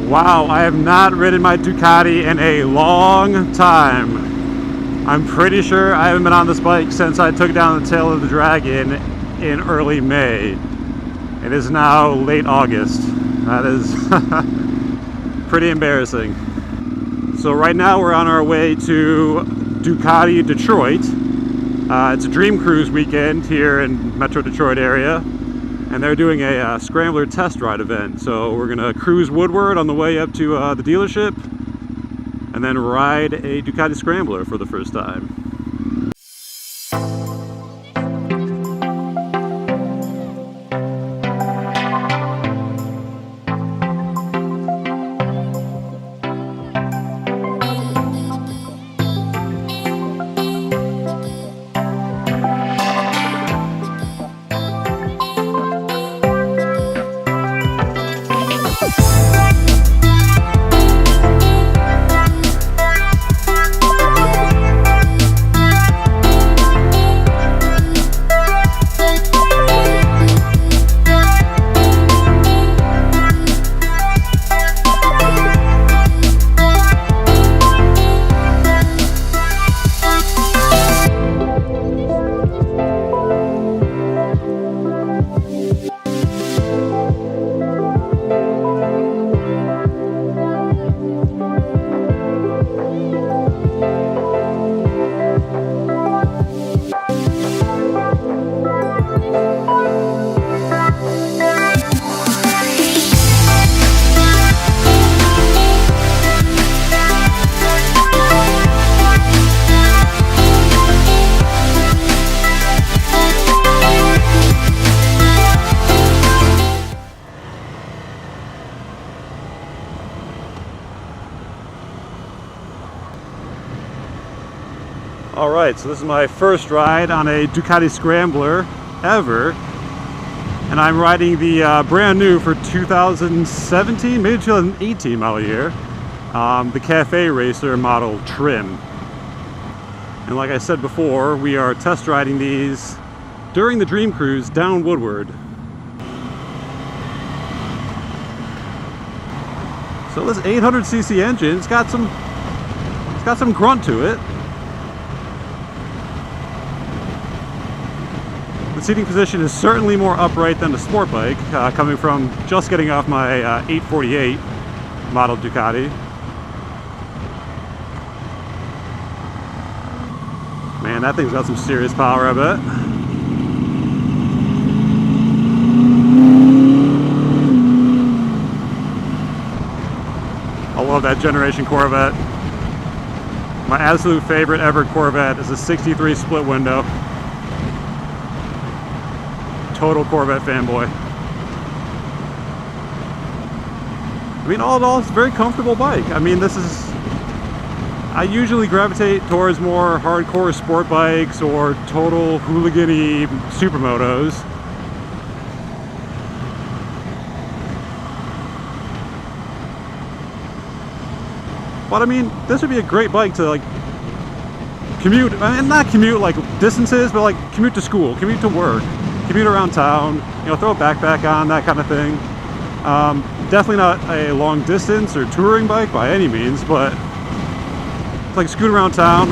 Wow, I have not ridden my Ducati in a long time. I'm pretty sure I haven't been on this bike since I took down the tail of the Dragon in early May. It is now late August. That is pretty embarrassing. So right now we're on our way to Ducati Detroit. It's a Dream Cruise weekend here in Metro Detroit area, and they're doing a Scrambler test ride event. So we're gonna cruise Woodward on the way up to the dealership, and then ride a Ducati Scrambler for the first time. Alright, so this is my first ride on a Ducati Scrambler ever, and I'm riding the brand new for 2017, maybe 2018 model year, the Cafe Racer model trim. And like I said before, we are test riding these during the Dream Cruise down Woodward. So this 800cc engine, it's got some grunt to it. The seating position is certainly more upright than the sport bike, coming from just getting off my 848 model Ducati. Man, that thing's got some serious power, I bet. I love that generation Corvette. My absolute favorite ever Corvette is a 63 split window. Total Corvette fanboy. I mean, all in all, it's a very comfortable bike. I mean, I usually gravitate towards more hardcore sport bikes or total hooligan-y supermotos. But I mean, this would be a great bike to like commute, and not commute like distances, but like commute to school, commute to work, commute around town, you know, throw a backpack on, that kind of thing. Definitely not a long distance or touring bike by any means, but it's like scoot around town,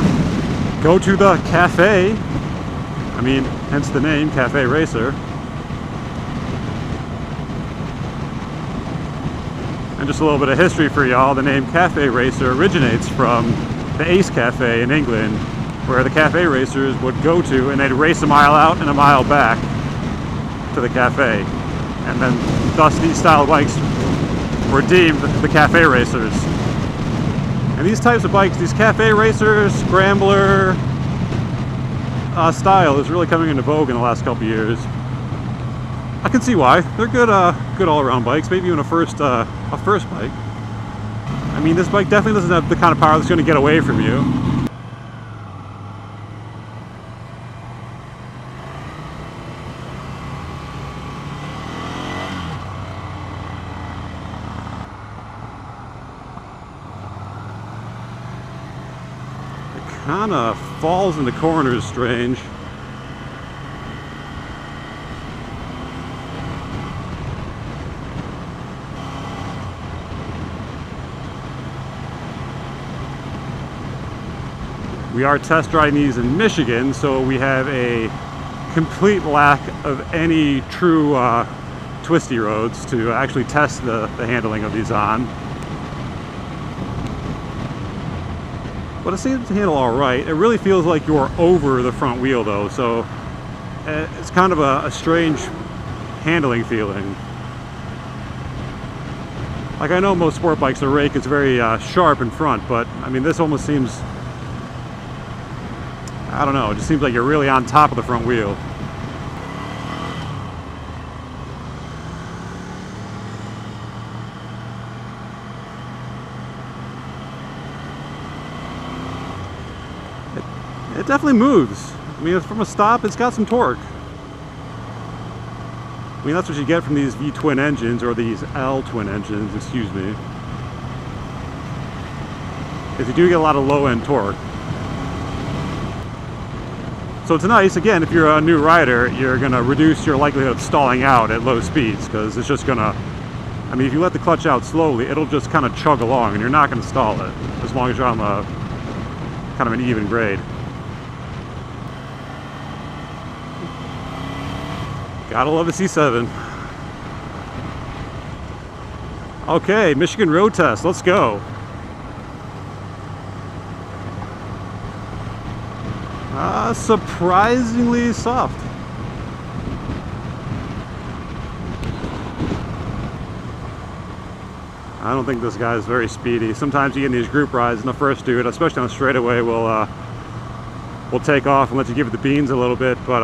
go to the cafe, I mean, hence the name, Cafe Racer. And just a little bit of history for y'all, the name Cafe Racer originates from the Ace Cafe in England, where the cafe racers would go to and they'd race a mile out and a mile back to the cafe, and then thus these style bikes were deemed the cafe racers. And these types of bikes, these cafe racers, scrambler style is really coming into vogue in the last couple years. I can see why. They're good all-around bikes, maybe even a first bike. I mean, this bike definitely doesn't have the kind of power that's going to get away from you. Kind of falls into corners strange. We are test driving these in Michigan, so we have a complete lack of any true twisty roads to actually test the handling of these on. But it seems to handle all right. It really feels like you're over the front wheel though, so it's kind of a strange handling feeling. Like, I know most sport bikes, the rake is very sharp in front, but I mean, this almost seems, I don't know, it just seems like you're really on top of the front wheel. It definitely moves. I mean, from a stop, it's got some torque. I mean, that's what you get from these V-twin engines, or these L-twin engines, excuse me. Is you do get a lot of low-end torque. So it's nice, again, if you're a new rider, you're gonna reduce your likelihood of stalling out at low speeds, because it's just gonna, I mean, if you let the clutch out slowly, it'll just kind of chug along, and you're not gonna stall it, as long as you're on the kind of an even grade. Gotta love a C7. Okay, Michigan road test, let's go. Surprisingly soft. I don't think this guy is very speedy. Sometimes you get in these group rides and the first dude, especially on a straightaway, will take off and let you give it the beans a little bit, but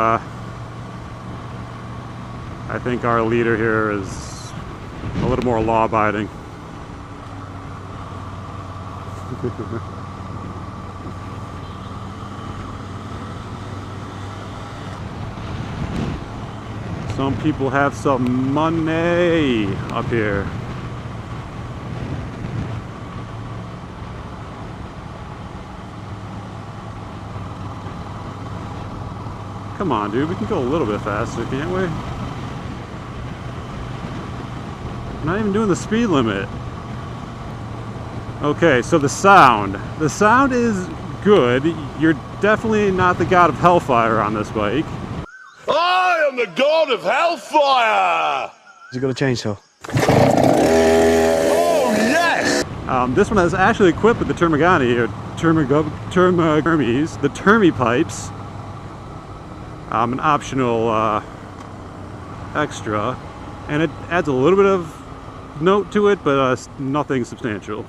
I think our leader here is a little more law-abiding. Some people have some money up here. Come on, dude, we can go a little bit faster, can't we? I'm not even doing the speed limit. Okay, so the sound. The sound is good. You're definitely not the god of hellfire on this bike. I am the god of hellfire! You got a chainsaw? Oh, yes! This one is actually equipped with the Termagani, or the Termi pipes. An optional extra. And it adds a little bit of note to it, but nothing substantial.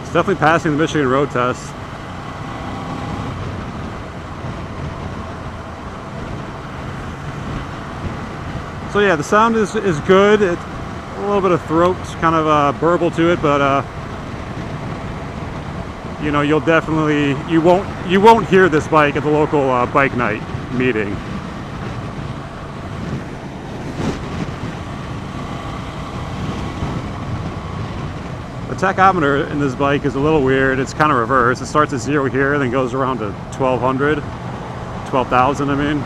It's definitely passing the Michigan road test. So yeah, the sound is good. It's a little bit of throat kind of burble to it, but you know, you'll definitely, you won't hear this bike at the local bike night meeting. The tachometer in this bike is a little weird. It's kind of reversed. It starts at 0 here, then goes around to 12,000, I mean.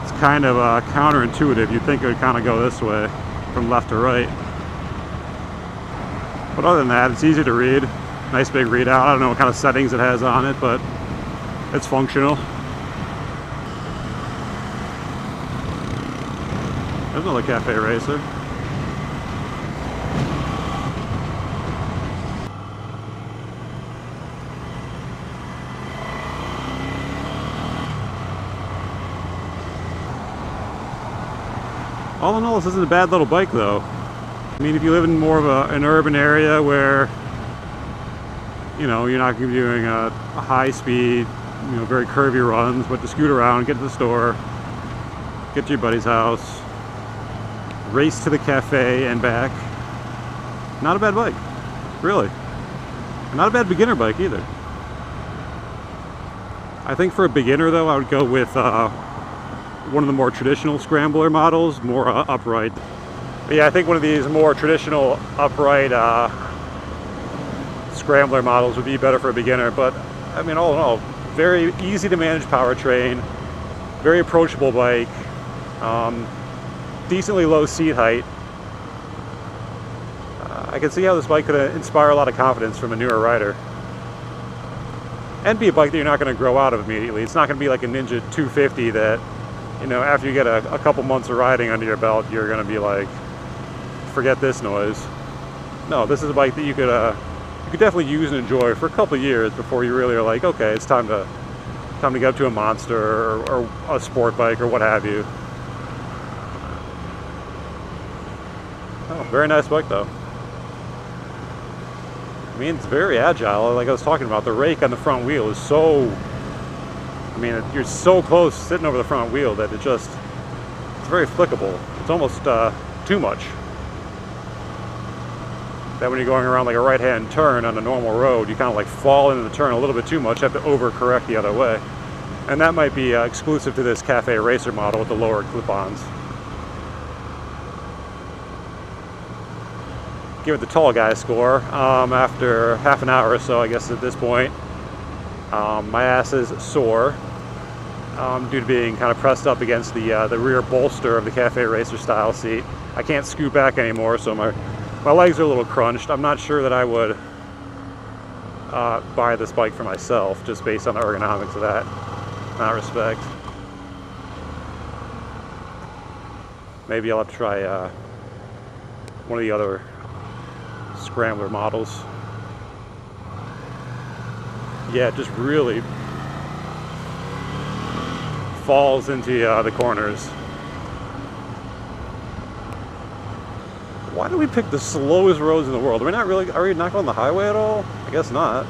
It's kind of counterintuitive. You'd think it would kind of go this way, from left to right. But other than that, it's easy to read. Nice big readout. I don't know what kind of settings it has on it, but it's functional. There's another cafe racer. All in all, this isn't a bad little bike though. I mean, if you live in more of an urban area where, you know, you're not going to be doing a high speed, you know, very curvy runs, but to scoot around, get to the store, get to your buddy's house, race to the cafe and back. Not a bad bike, really. Not a bad beginner bike either. I think for a beginner though, I would go with one of the more traditional Scrambler models, more upright. But yeah, I think one of these more traditional upright Scrambler models would be better for a beginner, but I mean, all in all, very easy to manage powertrain, Very approachable bike. Decently low seat height. I can see how this bike could inspire a lot of confidence from a newer rider. And be a bike that you're not going to grow out of immediately. It's not going to be like a Ninja 250 that, you know, after you get a couple months of riding under your belt, you're going to be like, forget this noise. No, this is a bike that you could definitely use and enjoy for a couple of years before you really are like, okay, it's time to get up to a monster or a sport bike or what have you. Oh, very nice bike though. I mean, it's very agile. Like I was talking about, the rake on the front wheel is so, I mean, you're so close sitting over the front wheel that it's very flickable. It's almost too much. That when you're going around like a right-hand turn on a normal road, you kind of like fall into the turn a little bit too much, have to overcorrect the other way. And that might be exclusive to this Cafe Racer model with the lower clip-ons. Give it the tall guy score. After half an hour or so, I guess at this point, my ass is sore due to being kind of pressed up against the rear bolster of the Cafe Racer style seat. I can't scoot back anymore, so my legs are a little crunched. I'm not sure that I would buy this bike for myself, just based on the ergonomics of that respect. Maybe I'll have to try one of the other Scrambler models. Yeah, it just really falls into the corners. Why do we pick the slowest roads in the world? Are we not going the highway at all? I guess not.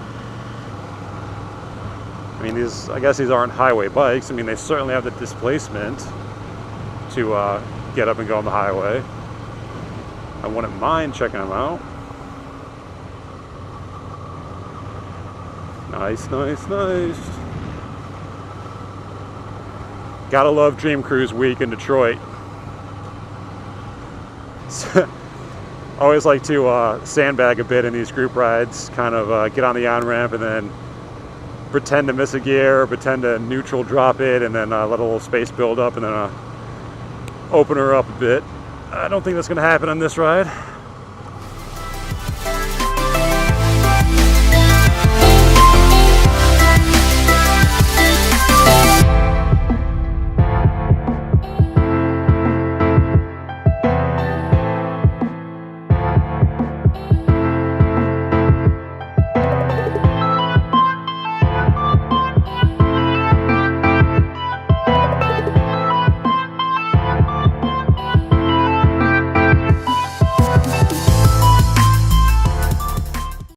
I mean, I guess these aren't highway bikes. I mean, they certainly have the displacement to get up and go on the highway. I wouldn't mind checking them out. Nice, nice, nice. Gotta love Dream Cruise week in Detroit. Always like to sandbag a bit in these group rides, kind of get on the on-ramp and then pretend to miss a gear, pretend to neutral drop it, and then let a little space build up and then open her up a bit. I don't think that's going to happen on this ride.